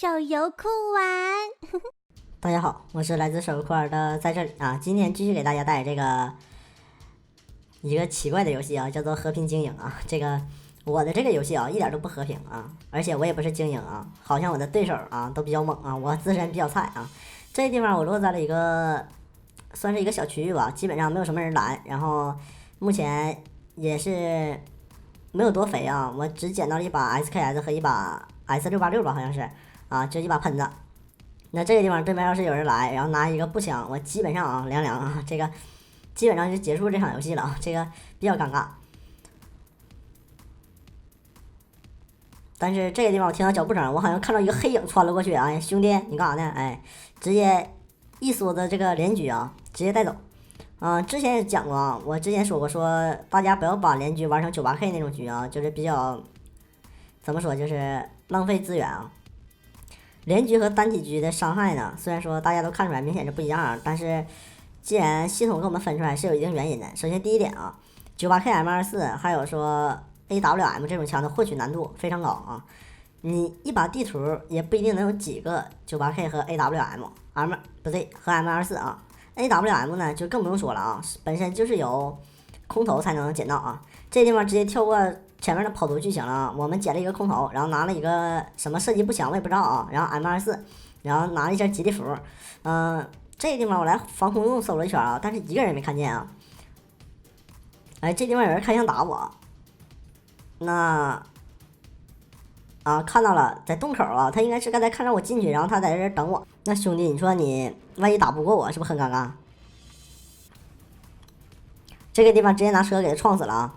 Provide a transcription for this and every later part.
手游酷玩。大家好，我是来自手游酷玩的，在这里啊，今天继续给大家带来一个奇怪的游戏啊，叫做和平精英啊。我的这个游戏啊，一点都不和平啊，而且我也不是精英啊，好像我的对手啊都比较猛啊，我自身比较菜啊。这个地方我落在了算是一个小区域吧，基本上没有什么人来，然后目前也是没有多肥啊，我只捡到了一把 SKS 和一把 S686吧，好像是啊，就一把喷子。那这个地方对面要是有人来，然后拿一个步枪，我基本上啊凉凉啊，基本上就结束这场游戏了啊，这个比较尴尬。但是这个地方我听到脚步声，我好像看到一个黑影穿了过去，哎，兄弟你干啥呢？哎，直接一梭子这个连狙啊，直接带走。之前也讲过啊，我之前说过说大家不要把连狙玩成 98K 那种局啊，就是比较怎么说，就是浪费资源啊。连狙和单体狙的伤害呢，虽然说大家都看出来明显是不一样，但是既然系统给我们分出来是有一定原因的。首先第一点啊，98K M24还有说 AWM 这种枪的获取难度非常高啊，你一把地图也不一定能有几个 98K 和 AWM 不对和 M24啊。AWM 呢就更不用说了啊，本身就是有空投才能捡到啊，这地方直接跳过前面的跑图剧情了啊，我们捡了一个空投，然后拿了一个什么射击步枪我也不知道啊，然后 M24，然后拿了一件吉利服，这个地方我来防空洞搜了一圈啊，但是一个人没看见啊。哎，这地方有人开枪打我，那看到了，在洞口啊，他应该是刚才看着我进去，然后他在这等我。那兄弟，你说你万一打不过我，是不是很尴尬？这个地方直接拿车给他撞死了啊！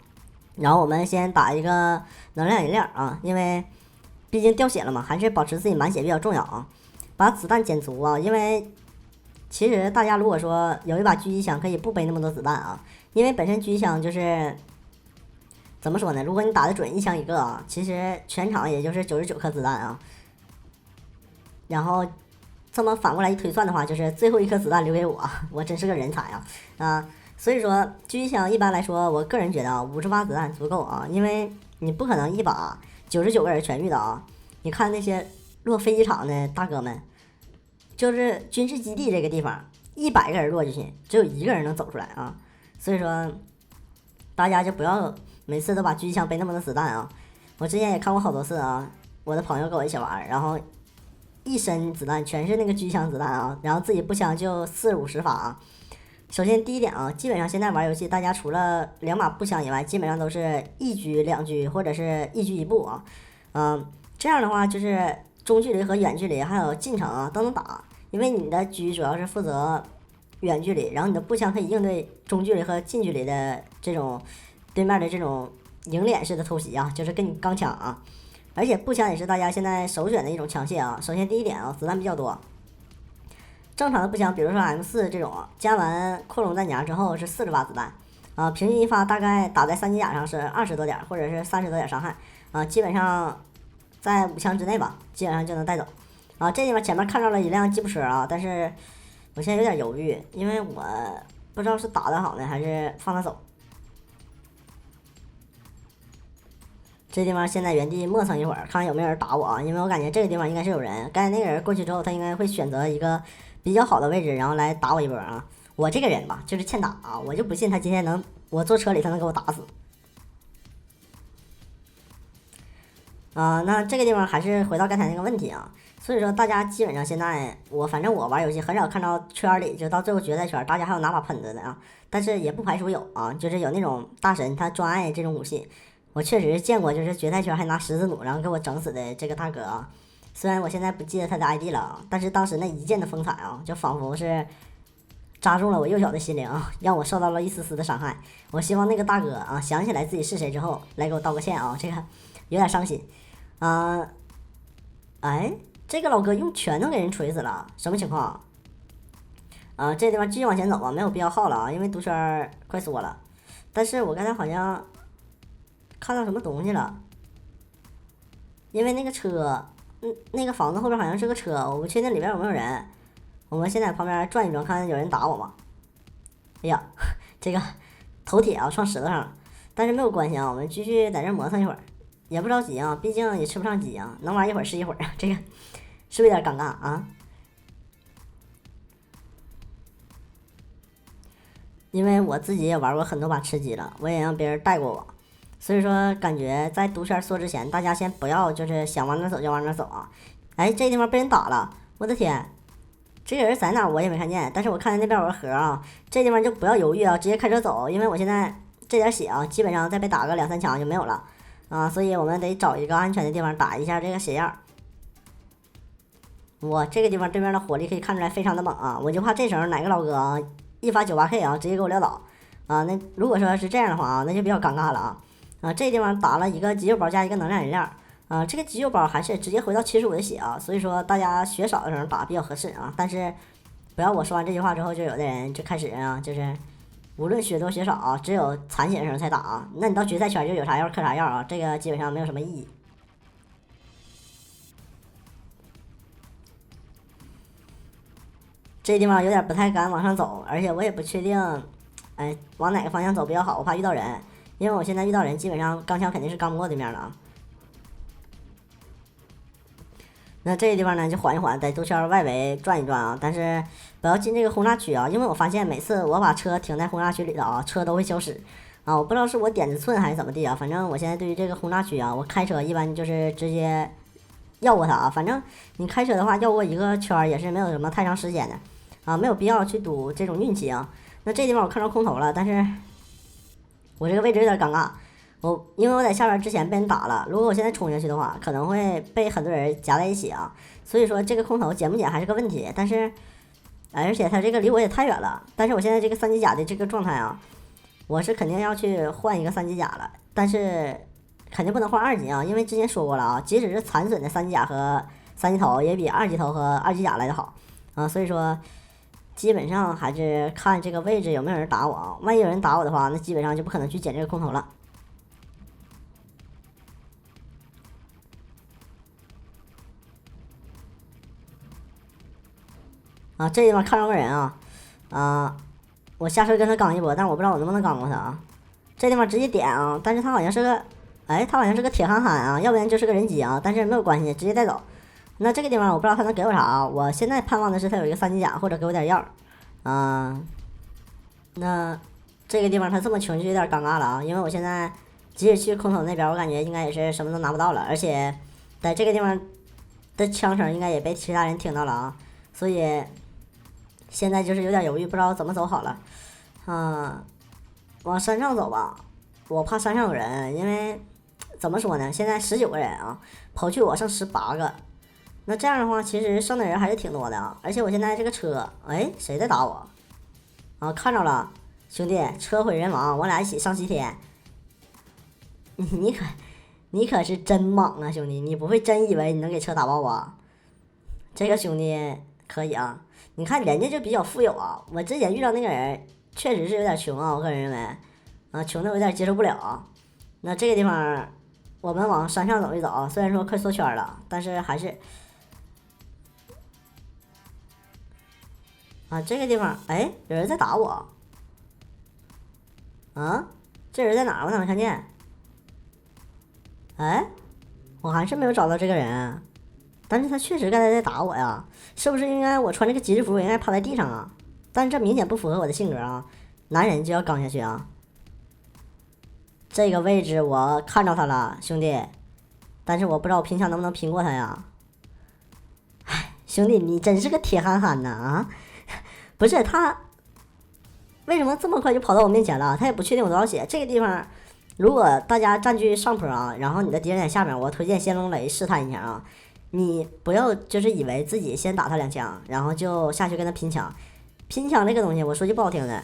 然后我们先打一个能量饮料啊，因为毕竟掉血了嘛，还是保持自己满血比较重要啊。把子弹减足啊，因为其实大家如果说有一把狙击枪，可以不背那么多子弹啊，因为本身狙击枪就是怎么说呢？如果你打得准，一枪一个啊，其实全场也就是99颗子弹啊。然后这么反过来一推算的话，就是最后一颗子弹留给我，我真是个人才啊！所以说狙击枪一般来说，我个人觉得啊，50发子弹足够啊，因为你不可能一把99个人全遇到啊。你看那些落飞机场的大哥们，就是军事基地这个地方，100个人落进去，只有1个人能走出来啊。所以说大家就不要每次都把狙击枪背那么多子弹啊。我之前也看过好多次啊，我的朋友跟我一起玩，然后一身子弹全是那个狙击枪子弹啊，然后自己步枪就40-50发啊。首先第一点啊，基本上现在玩游戏，大家除了2把步枪以外，基本上都是1狙2狙或者是1狙1步啊。这样的话就是中距离和远距离还有近程啊都能打，因为你的狙主要是负责远距离，然后你的步枪可以应对中距离和近距离的这种对面的这种迎脸式的偷袭啊，就是跟你刚枪啊。而且步枪也是大家现在首选的一种枪械啊。首先第一点啊，子弹比较多。正常的步枪，比如说 M4这种，加完扩容弹夹之后是40发子弹，平均一发大概打在3级甲上是20多点，或者是30多点伤害，基本上在5枪之内吧，基本上就能带走。这地方前面看到了一辆吉普车啊，但是我现在有点犹豫，因为我不知道是打的好呢，还是放他走。这地方现在原地磨蹭一会儿，看看有没有人打我啊，因为我感觉这个地方应该是有人。刚才那个人过去之后，他应该会选择一个比较好的位置，然后来打我一波啊。我这个人吧，就是欠打啊，我就不信他今天我坐车里他能给我打死。那这个地方还是回到刚才那个问题啊，所以说大家基本上现在反正我玩游戏很少看到圈里就到最后决赛圈，大家还有拿把喷子的啊，但是也不排除有啊，就是有那种大神他专爱这种武器。我确实见过，就是决赛圈还拿十字弩然后给我整死的这个大哥啊。虽然我现在不记得他的 ID 了啊，但是当时那一剑的风采啊，就仿佛是扎中了我幼小的心灵啊，让我受到了一丝丝的伤害。我希望那个大哥啊想起来自己是谁之后来给我道个歉啊，这个有点伤心啊。哎，这个老哥用拳头给人锤死了，什么情况这地方继续往前走啊，没有必要耗了啊，因为毒圈快缩了。但是我刚才好像看到什么东西了，因为那个车，那个房子后边好像是个车，我不确定里边有没有人。我们现在旁边转一转，看有人打我吗？哎呀，这个头铁啊撞石头上了，但是没有关系啊，我们继续在这磨蹭一会儿，也不着急啊，毕竟也吃不上鸡啊，能玩一会儿是一会儿啊。这个是不是有点尴尬啊？因为我自己也玩过很多把吃鸡了，我也让别人带过我，所以说感觉在毒圈说之前，大家先不要就是想往哪走就往哪走啊。哎，这地方被人打了，我的天，这个人在哪我也没看见，但是我看见那边有个河啊，这地方就不要犹豫啊，直接开车走，因为我现在这点血啊，基本上再被打个2、3枪就没有了啊，所以我们得找一个安全的地方打一下这个血样。哇，这个地方对面的火力可以看出来非常的猛啊，我就怕这时候哪个老哥啊一发98K 啊，直接给我撂倒啊！那如果说是这样的话啊，那就比较尴尬了啊！这地方打了一个急救包加一个能量饮料啊，这个急救包还是直接回到75的血啊，所以说大家血少的时候打比较合适啊。但是不要我说完这句话之后，就有的人就开始啊，就是无论血多血少啊，只有残血的时候才打啊，那你到决赛圈就有啥药嗑啥药啊，这个基本上没有什么意义。这地方有点不太敢往上走，而且我也不确定，哎，往哪个方向走比较好，我怕遇到人，因为我现在遇到人基本上钢枪肯定是刚不过对面的啊。那这个地方呢就缓一缓，在毒圈外围转一转啊，但是不要进这个轰炸区啊，因为我发现每次我把车停在轰炸区里头啊，车都会消失啊，我不知道是我点子寸还是怎么地啊，反正我现在对于这个轰炸区啊，我开车一般就是直接绕过它啊，反正你开车的话绕过一个圈也是没有什么太长时间的。啊，没有必要去赌这种运气啊。那这地方我看到空投了，但是我这个位置有点尴尬。因为我在下边之前被人打了，如果我现在冲下去的话，可能会被很多人夹在一起啊。所以说这个空投捡不捡还是个问题。但是，而且他这个离我也太远了。但是我现在这个3级甲的这个状态啊，我是肯定要去换一个3级甲了。但是肯定不能换2级啊，因为之前说过了啊，即使是残损的3级甲和3级头，也比2级头和2级甲来的好啊。所以说。基本上还是看这个位置有没有人打我啊，万一有人打我的话，那基本上就不可能去捡这个空投了。啊，这地方看着个人啊，我下车跟他刚一波，但我不知道我能不能刚过他啊。这地方直接点啊，但是他好像是个，哎，他好像是个铁憨憨啊，要不然就是个人机啊，但是没有关系，直接带走。那这个地方我不知道他能给我啥啊，我现在盼望的是他有一个3级甲或者给我点药。那这个地方他这么穷就有点尴尬了啊，因为我现在即使去空投那边，我感觉应该也是什么都拿不到了，而且在这个地方的枪声应该也被其他人听到了啊，所以现在就是有点犹豫，不知道怎么走好了。往山上走吧，我怕山上有人，因为怎么说呢，现在19个人啊，跑去我剩18个。那这样的话，其实剩的人还是挺多的啊，而且我现在这个车，哎，谁在打我？啊，看着了，兄弟，车毁人亡，我俩一起上西天。你可是真莽啊，兄弟，你不会真以为你能给车打爆吧？这个兄弟可以啊，你看人家就比较富有啊，我之前遇到那个人确实是有点穷啊，我个人认为，啊，穷的有点接受不了。那这个地方我们往山上走一走，虽然说快缩圈了，但是还是。啊，这个地方，哎，有人在打我。啊，这人在哪儿？我咋没看见？哎，我还是没有找到这个人，但是他确实刚才在打我呀，是不是应该我穿这个极致服应该趴在地上啊？但是这明显不符合我的性格啊，男人就要刚下去啊。这个位置我看着他了，兄弟，但是我不知道我拼枪能不能拼过他呀。哎，兄弟，你真是个铁憨憨呐啊！不是他，为什么这么快就跑到我面前了？他也不确定我多少血。这个地方，如果大家占据上坡啊，然后你的敌人在下面，我推荐先龙雷试探一下啊。你不要就是以为自己先打他2枪，然后就下去跟他拼枪。拼枪这个东西，我说句不好听的，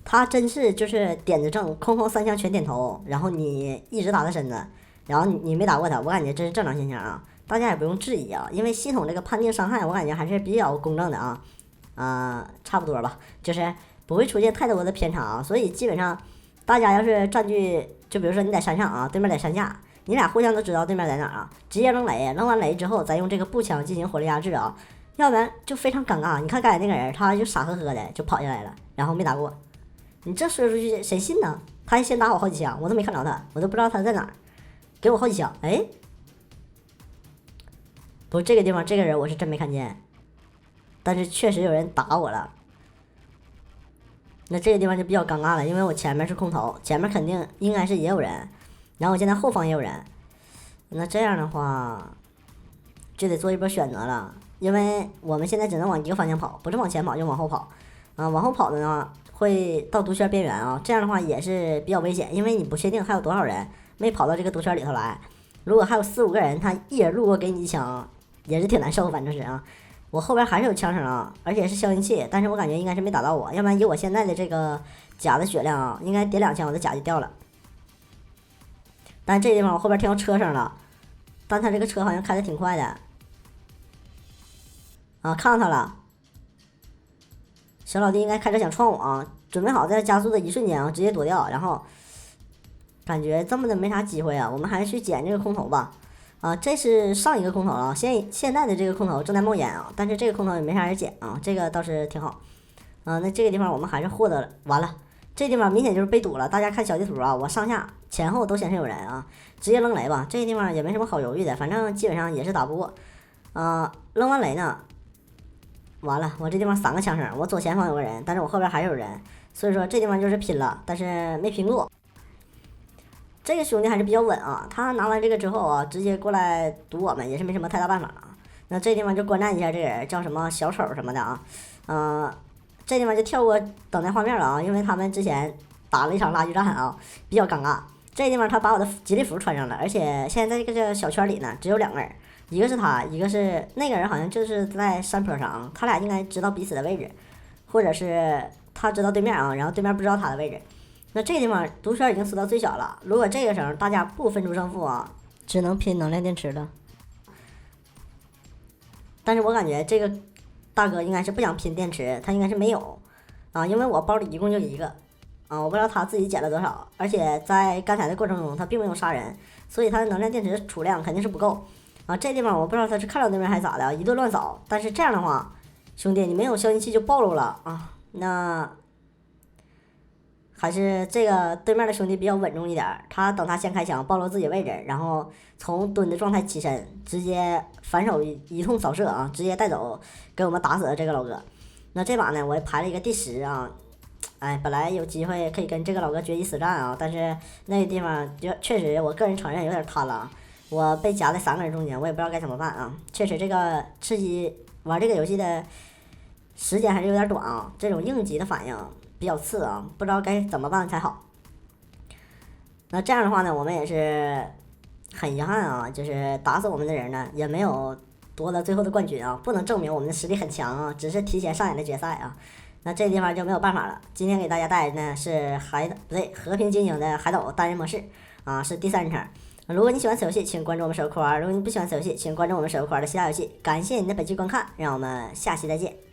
他真是就是点子正，空空3枪全点头，然后你一直打他身子，然后你没打过他，我感觉这是正常现象啊。大家也不用质疑啊，因为系统这个判定伤害，我感觉还是比较公正的啊。差不多吧，就是不会出现太多的偏差啊，所以基本上大家要是占据，就比如说你在山上啊，对面在山下，你俩互相都知道对面在哪啊，直接扔雷，扔完雷之后再用这个步枪进行火力压制啊，要不然就非常尴尬。你看刚才那个人，他就傻呵呵的就跑下来了，然后没打过，你这说出去谁信呢？他还先打我好几枪，我都没看着他，我都不知道他在哪儿，给我好几枪，哎，不过这个地方这个人我是真没看见，但是确实有人打我了。那这个地方就比较尴尬了，因为我前面是空投，前面肯定应该是也有人，然后我现在后方也有人，那这样的话就得做一波选择了，因为我们现在只能往一个方向跑，不是往前跑就往后跑，往后跑的呢会到毒圈边缘啊，这样的话也是比较危险，因为你不确定还有多少人没跑到这个毒圈里头来，如果还有4、5个人，他一人路过给你一枪，也是挺难受，反正是啊。我后边还是有枪声啊，而且是消音器，但是我感觉应该是没打到我，要不然以我现在的这个甲的血量啊，应该点2枪我的甲就掉了。但这地方我后边听到车声了，但他这个车好像开的挺快的，啊，看到他了，小老弟应该开车想撞我啊，准备好在加速的一瞬间啊，直接躲掉，然后感觉这么的没啥机会啊，我们还是去捡这个空投吧。这是上一个空投了，现在的这个空投正在冒烟啊，但是这个空投也没啥人捡啊，这个倒是挺好。那这个地方我们还是获得了，完了，这地方明显就是被堵了。大家看小地图啊，我上下前后都显示有人啊，直接扔雷吧。这个地方也没什么好犹豫的，反正基本上也是打不过。扔完雷呢，完了，我这地方3个枪声，我左前方有个人，但是我后边还有人，所以说这地方就是拼了，但是没拼过。这个兄弟还是比较稳啊，他拿完这个之后啊，直接过来堵我们也是没什么太大办法啊。那这地方就观战一下，这人叫什么小丑什么的啊，这地方就跳过等待画面了啊，因为他们之前打了一场拉锯战啊，比较尴尬。这地方他把我的吉利服穿上了，而且现在这个小圈里呢只有2个人，一个是他，一个是那个人，好像就是在山坡上，他俩应该知道彼此的位置，或者是他知道对面啊，然后对面不知道他的位置。那这个地方毒圈已经缩到最小了，如果这个时候大家不分出胜负啊，只能拼能量电池了。但是我感觉这个大哥应该是不想拼电池，他应该是没有啊，因为我包里一共就1个啊，我不知道他自己捡了多少，而且在刚才的过程中他并没有杀人，所以他的能量电池储量肯定是不够啊。这地方我不知道他是看到对面还是咋的，一顿乱扫。但是这样的话，兄弟你没有消音器就暴露了啊，那还是这个对面的兄弟比较稳重一点，他等他先开枪暴露自己位置，然后从蹲的状态起身，直接反手一通扫射啊，直接带走，给我们打死了这个老哥。那这把呢，我排了一个第10啊，本来有机会可以跟这个老哥决一死战啊，但是那个地方就确实我个人承认有点贪了啊，我被夹在3个人中间，我也不知道该怎么办啊，确实这个吃鸡玩这个游戏的时间还是有点短啊，这种应急的反应比较次啊，不知道该怎么办才好。那这样的话呢，我们也是很遗憾啊，就是打死我们的人呢，也没有夺得最后的冠军啊，不能证明我们的实力很强啊，只是提前上演的决赛啊。那这地方就没有办法了。今天给大家带来的呢是和平精英的海岛单人模式啊，是第3人称。如果你喜欢此游戏，请关注我们手游酷玩；如果你不喜欢此游戏，请关注我们手游酷玩的其他游戏。感谢您的本期观看，让我们下期再见。